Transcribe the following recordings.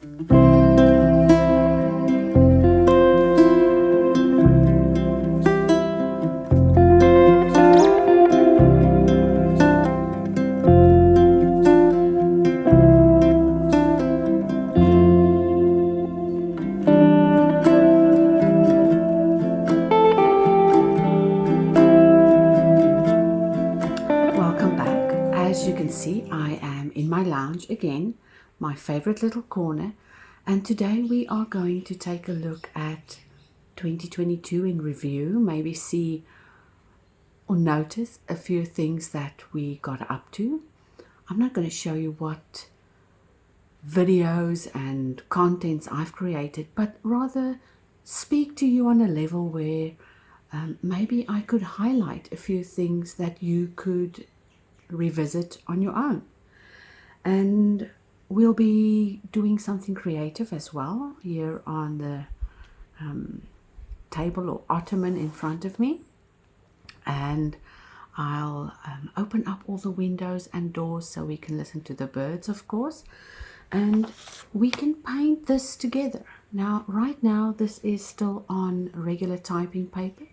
Welcome back. As you can see, I am in my lounge again, my favorite little corner, and today we are going to take a look at 2022 in review, maybe see or notice a few things that we got up to. I'm not going to show you what videos and contents I've created, but rather speak to you on a level where maybe I could highlight a few things that you could revisit on your own. And we'll be doing something creative as well here on the table or ottoman in front of me. And I'll open up all the windows and doors so we can listen to the birds, of course. And we can paint this together. Now, right now, this is still on regular typing paper,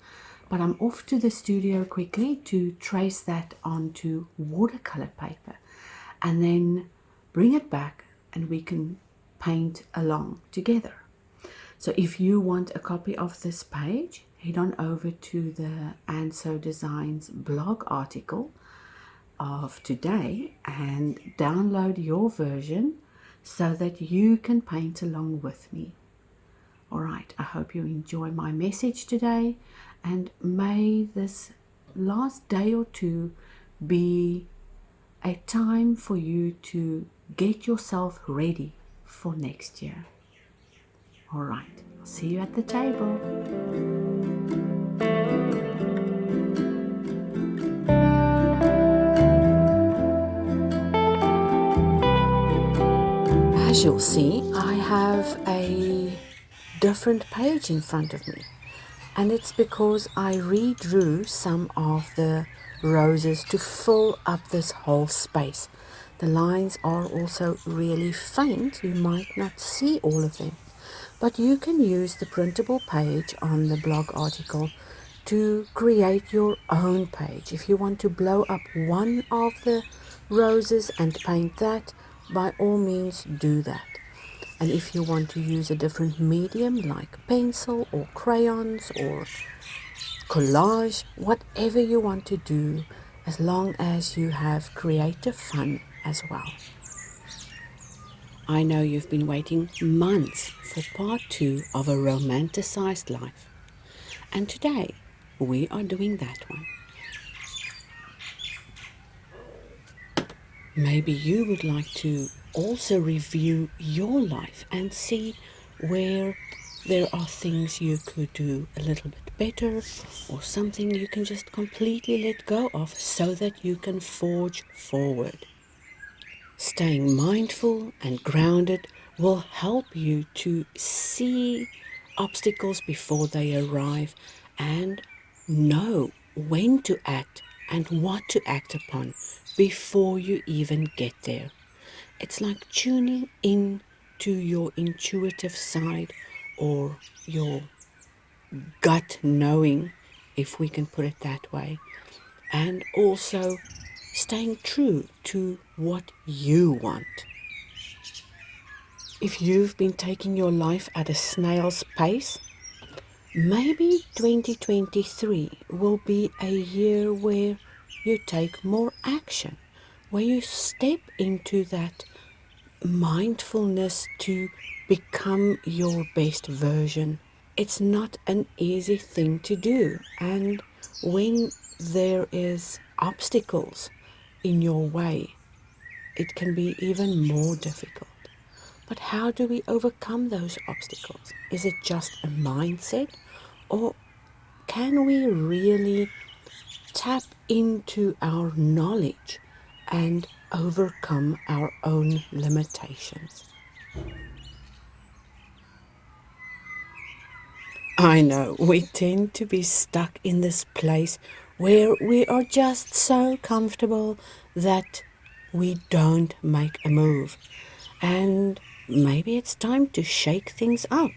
but I'm off to the studio quickly to trace that onto watercolor paper and then bring it back and we can paint along together. So if you want a copy of this page, head on over to the And So Designs blog article of today and download your version so that you can paint along with me. All right, I hope you enjoy my message today, and may this last day or two be a time for you to get yourself ready for next year. All right, I'll see you at the table. As you'll see, I have a different page in front of me, and it's because I redrew some of the roses to fill up this whole space. The lines are also really faint, you might not see all of them, but you can use the printable page on the blog article to create your own page. If you want to blow up one of the roses and paint that, by all means do that. And if you want to use a different medium like pencil or crayons or collage, whatever you want to do, as long as you have creative fun as well. I know you've been waiting months for part 2 of a romanticized life, and today we are doing that one. Maybe you would like to also review your life and see where there are things you could do a little bit better or something you can just completely let go of so that you can forge forward. Staying mindful and grounded will help you to see obstacles before they arrive and know when to act and what to act upon before you even get there. It's like tuning in to your intuitive side or your gut knowing, if we can put it that way, and also staying true to what you want. If you've been taking your life at a snail's pace, maybe 2023 will be a year where you take more action, where you step into that mindfulness to become your best version. It's not an easy thing to do, and when there is obstacles in your way, it can be even more difficult. But how do we overcome those obstacles? Is it just a mindset, or can we really tap into our knowledge and overcome our own limitations? I know, we tend to be stuck in this place where we are just so comfortable that we don't make a move. And maybe it's time to shake things up.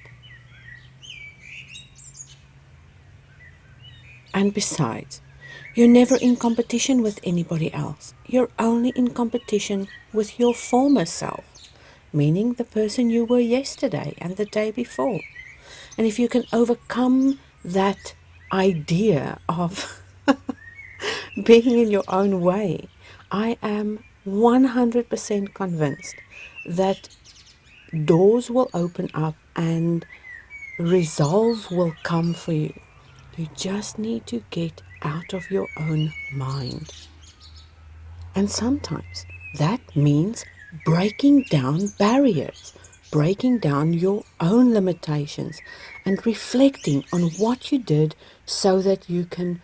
And besides, you're never in competition with anybody else. You're only in competition with your former self, meaning the person you were yesterday and the day before. And if you can overcome that idea of being in your own way, I am 100% convinced that doors will open up and resolve will come for you. You just need to get out of your own mind. And sometimes that means breaking down barriers, breaking down your own limitations, and reflecting on what you did so that you can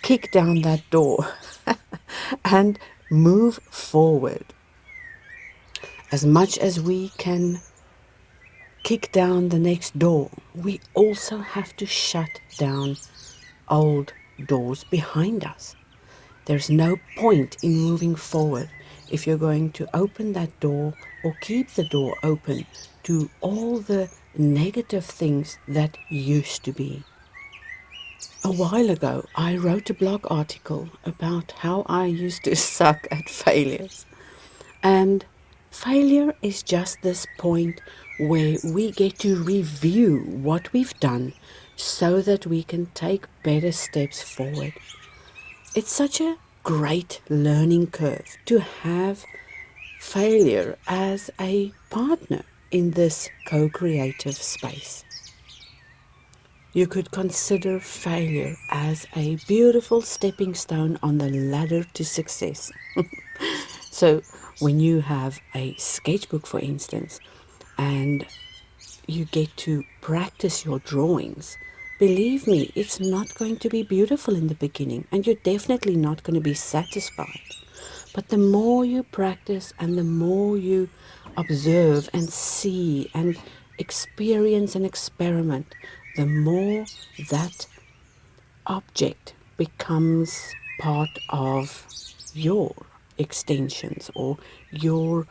kick down that door and move forward. As much as we can kick down the next door, we also have to shut down old doors behind us. There's no point in moving forward if you're going to open that door or keep the door open to all the negative things that used to be. A while ago, I wrote a blog article about how I used to suck at failures. And failure is just this point where we get to review what we've done so that we can take better steps forward. It's such a great learning curve to have failure as a partner in this co-creative space. You could consider failure as a beautiful stepping stone on the ladder to success. So when you have a sketchbook, for instance, and you get to practice your drawings, believe me, it's not going to be beautiful in the beginning, and you're definitely not going to be satisfied. But the more you practice and the more you observe and see and experience and experiment, the more that object becomes part of your extensions or your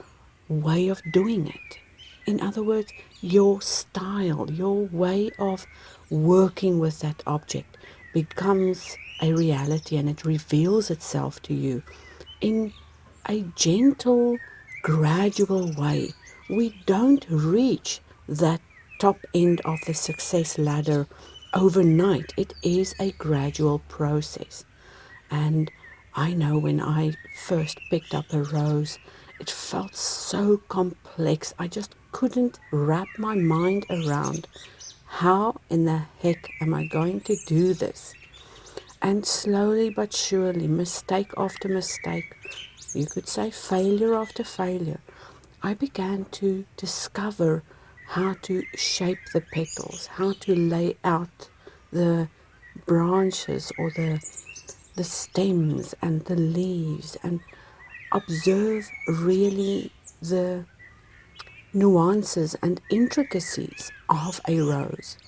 way of doing it. In other words, your style, your way of working with that object becomes a reality, and it reveals itself to you in a gentle, gradual way. We don't reach that top end of the success ladder overnight. It is a gradual process. And I know when I first picked up a rose, it felt so complex. I just couldn't wrap my mind around how in the heck am I going to do this? And slowly but surely, mistake after mistake, you could say failure after failure, I began to discover how to shape the petals, how to lay out the branches or the stems and the leaves, and observe really the nuances and intricacies of a rose.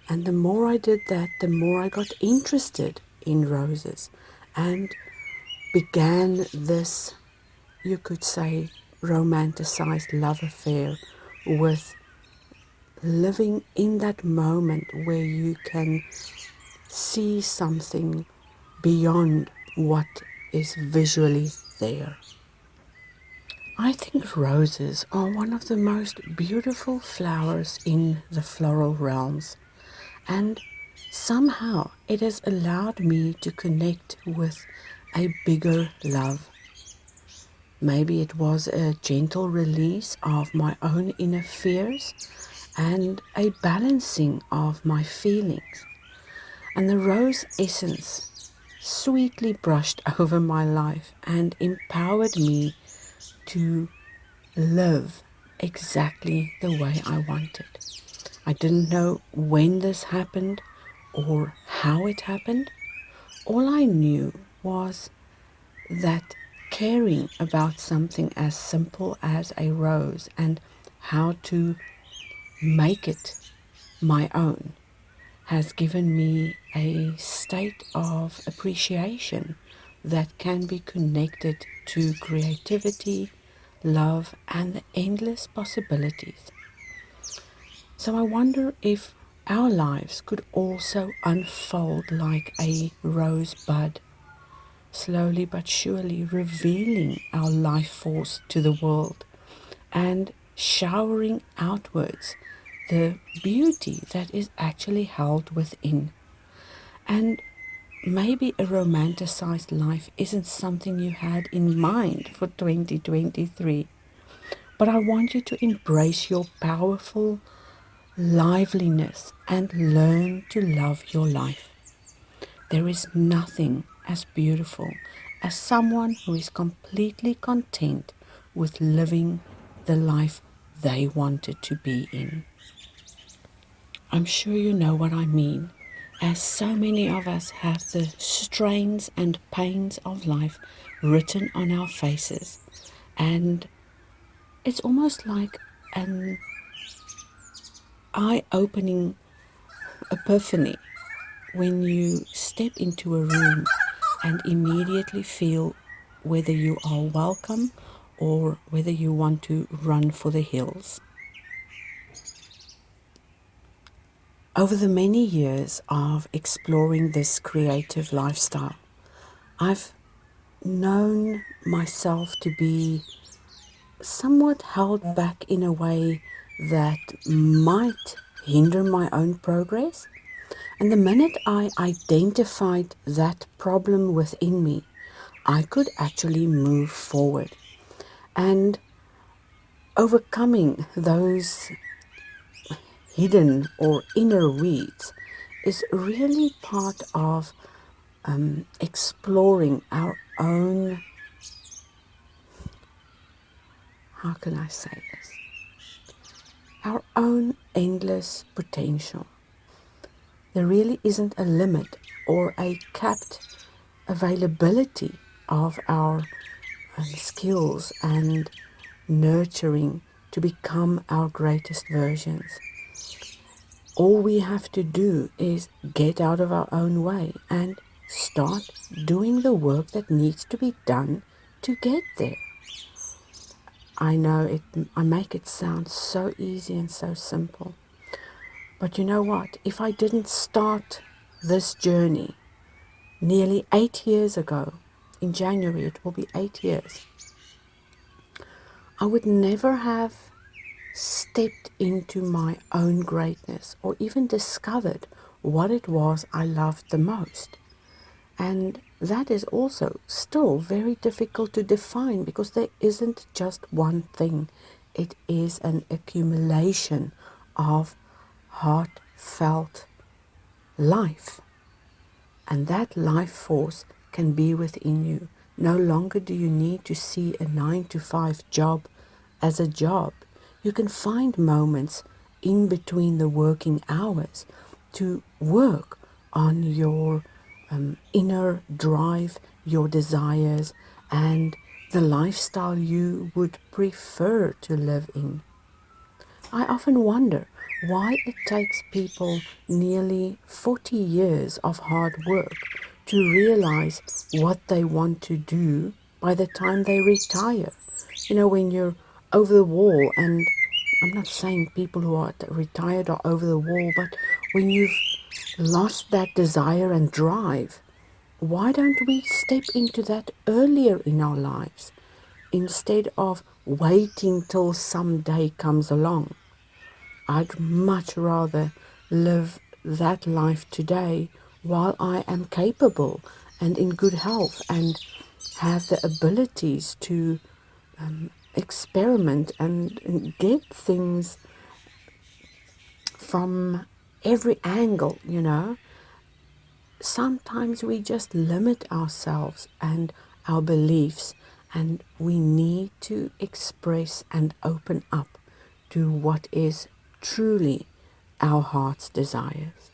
And the more I did that, the more I got interested in roses and began this, you could say, romanticized love affair with living in that moment where you can see something beyond what is visually there. I think roses are one of the most beautiful flowers in the floral realms, and somehow it has allowed me to connect with a bigger love. Maybe it was a gentle release of my own inner fears and a balancing of my feelings. And the rose essence sweetly brushed over my life and empowered me to live exactly the way I wanted. I didn't know when this happened or how it happened. All I knew was that caring about something as simple as a rose and how to make it my own has given me a state of appreciation that can be connected to creativity, love, and the endless possibilities. So I wonder if our lives could also unfold like a rosebud, slowly but surely revealing our life force to the world and showering outwards the beauty that is actually held within. And maybe a romanticized life isn't something you had in mind for 2023, but I want you to embrace your powerful liveliness and learn to love your life. There is nothing as beautiful as someone who is completely content with living the life they wanted to be in. I'm sure you know what I mean, as so many of us have the strains and pains of life written on our faces, and it's almost like an eye-opening epiphany when you step into a room and immediately feel whether you are welcome or whether you want to run for the hills. Over the many years of exploring this creative lifestyle, I've known myself to be somewhat held back in a way that might hinder my own progress. And the minute I identified that problem within me, I could actually move forward. And overcoming those hidden or inner weeds is really part of exploring our own, how can I say this? Our own endless potential. There really isn't a limit or a capped availability of our skills and nurturing to become our greatest versions. All we have to do is get out of our own way and start doing the work that needs to be done to get there. I know I make it sound so easy and so simple. But you know what? If I didn't start this journey nearly 8 years ago, in January it will be 8 years, I would never have stepped into my own greatness or even discovered what it was I loved the most. And that is also still very difficult to define because there isn't just one thing. It is an accumulation of heartfelt life. And that life force can be within you. No longer do you need to see a 9-to-5 job as a job. You can find moments in between the working hours to work on your inner drive, your desires, and the lifestyle you would prefer to live in. I often wonder why it takes people nearly 40 years of hard work to realize what they want to do by the time they retire. You know, when you're over the wall, and I'm not saying people who are retired are over the wall, but when you've lost that desire and drive, why don't we step into that earlier in our lives instead of waiting till some day comes along? I'd much rather live that life today while I am capable and in good health and have the abilities to experiment and get things from every angle, you know. Sometimes we just limit ourselves and our beliefs, and we need to express and open up to what is truly our heart's desires.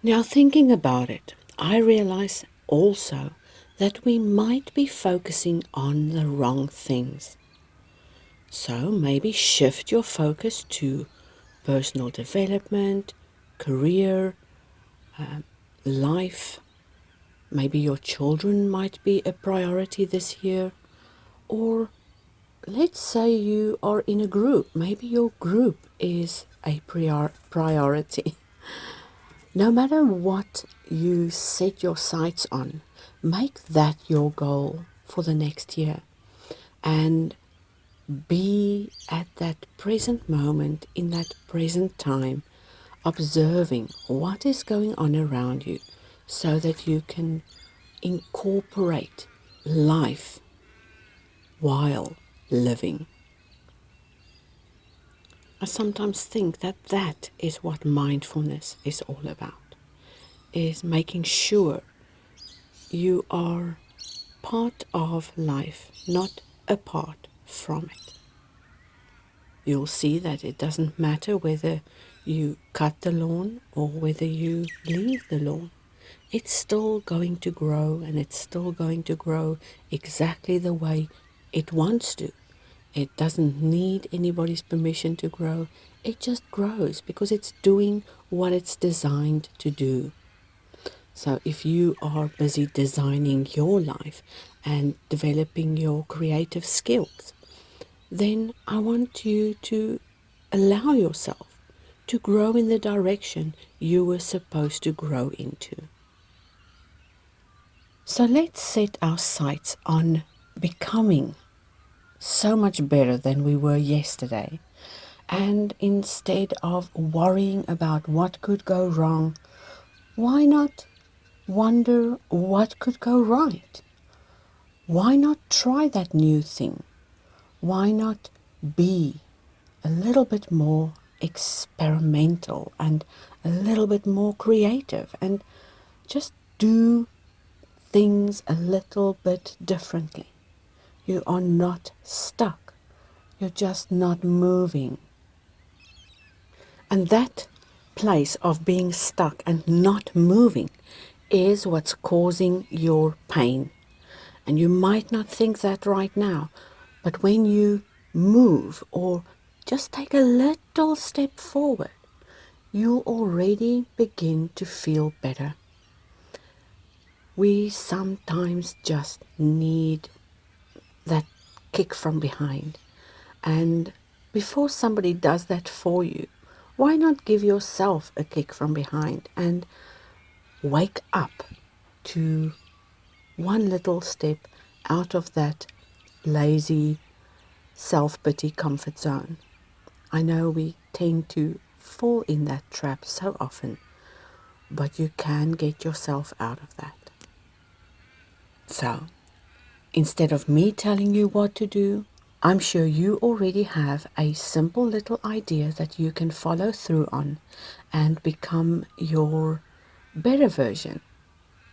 Now, thinking about it, I realize also that we might be focusing on the wrong things. So maybe shift your focus to personal development, career, life. Maybe your children might be a priority this year, Or let's say you are in a group. Maybe your group is a priority. No matter what you set your sights on, make that your goal for the next year. And be at that present moment, in that present time, observing what is going on around you so that you can incorporate life while living. I sometimes think that that is what mindfulness is all about, is making sure you are part of life, not apart from it. You'll see that it doesn't matter whether you cut the lawn or whether you leave the lawn. It's still going to grow, and it's still going to grow exactly the way it wants to. It doesn't need anybody's permission to grow. It just grows because it's doing what it's designed to do. So if you are busy designing your life and developing your creative skills, then I want you to allow yourself to grow in the direction you were supposed to grow into. So let's set our sights on becoming so much better than we were yesterday. And instead of worrying about what could go wrong, why not wonder what could go right? Why not try that new thing? Why not be a little bit more experimental and a little bit more creative and just do things a little bit differently? You are not stuck. You're just not moving. And that place of being stuck and not moving is what's causing your pain. And you might not think that right now, but when you move or just take a little step forward, you'll already begin to feel better. We sometimes just need that kick from behind. And before somebody does that for you, why not give yourself a kick from behind and wake up to one little step out of that lazy self-pity comfort zone. I know we tend to fall in that trap so often, but you can get yourself out of that. So, instead of me telling you what to do, I'm sure you already have a simple little idea that you can follow through on and become your better version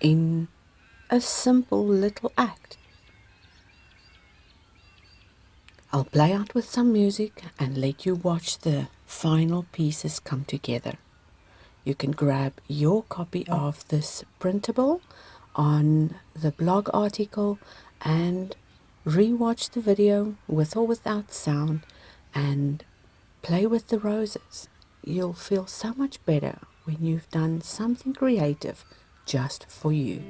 in a simple little act. I'll play out with some music and let you watch the final pieces come together. You can grab your copy of this printable on the blog article and rewatch the video with or without sound and play with the roses. You'll feel so much better when you've done something creative just for you.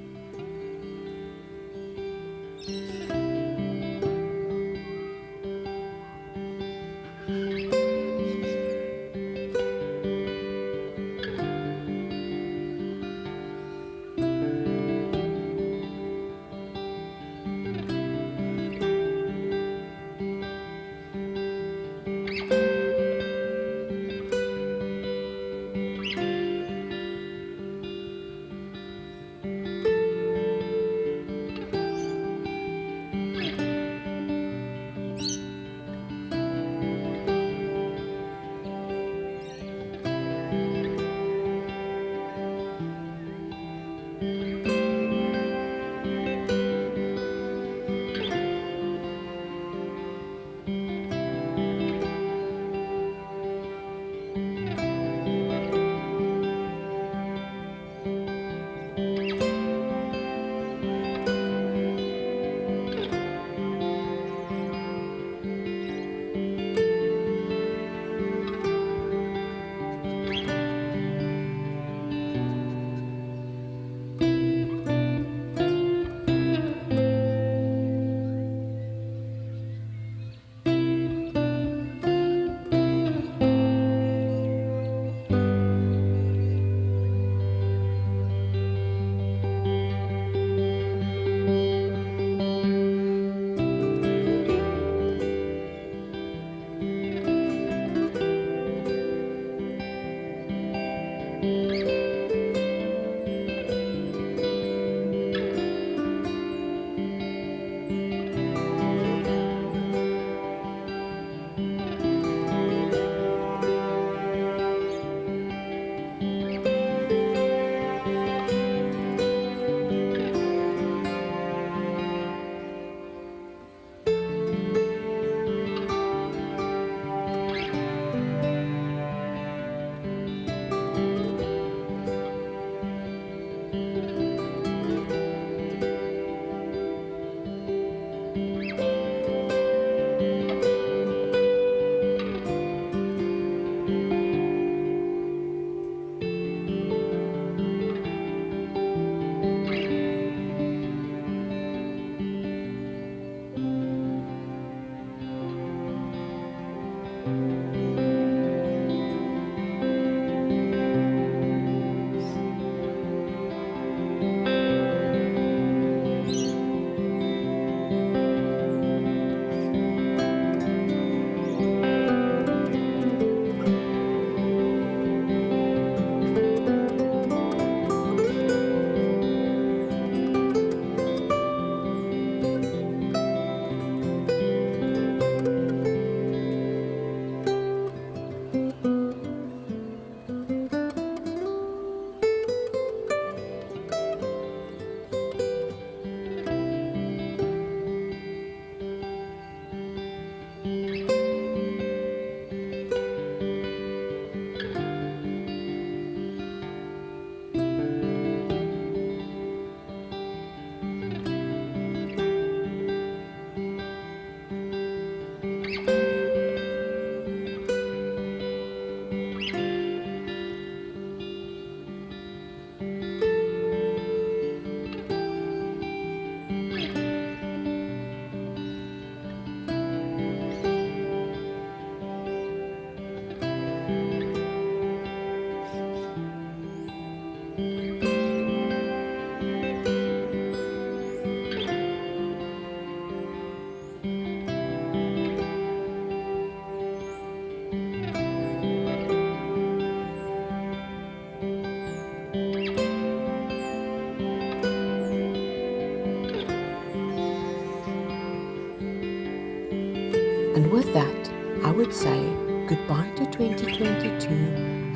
to 2022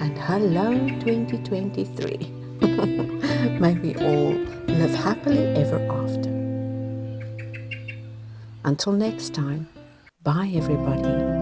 and hello 2023. May we all live happily ever after. Until next time, bye everybody.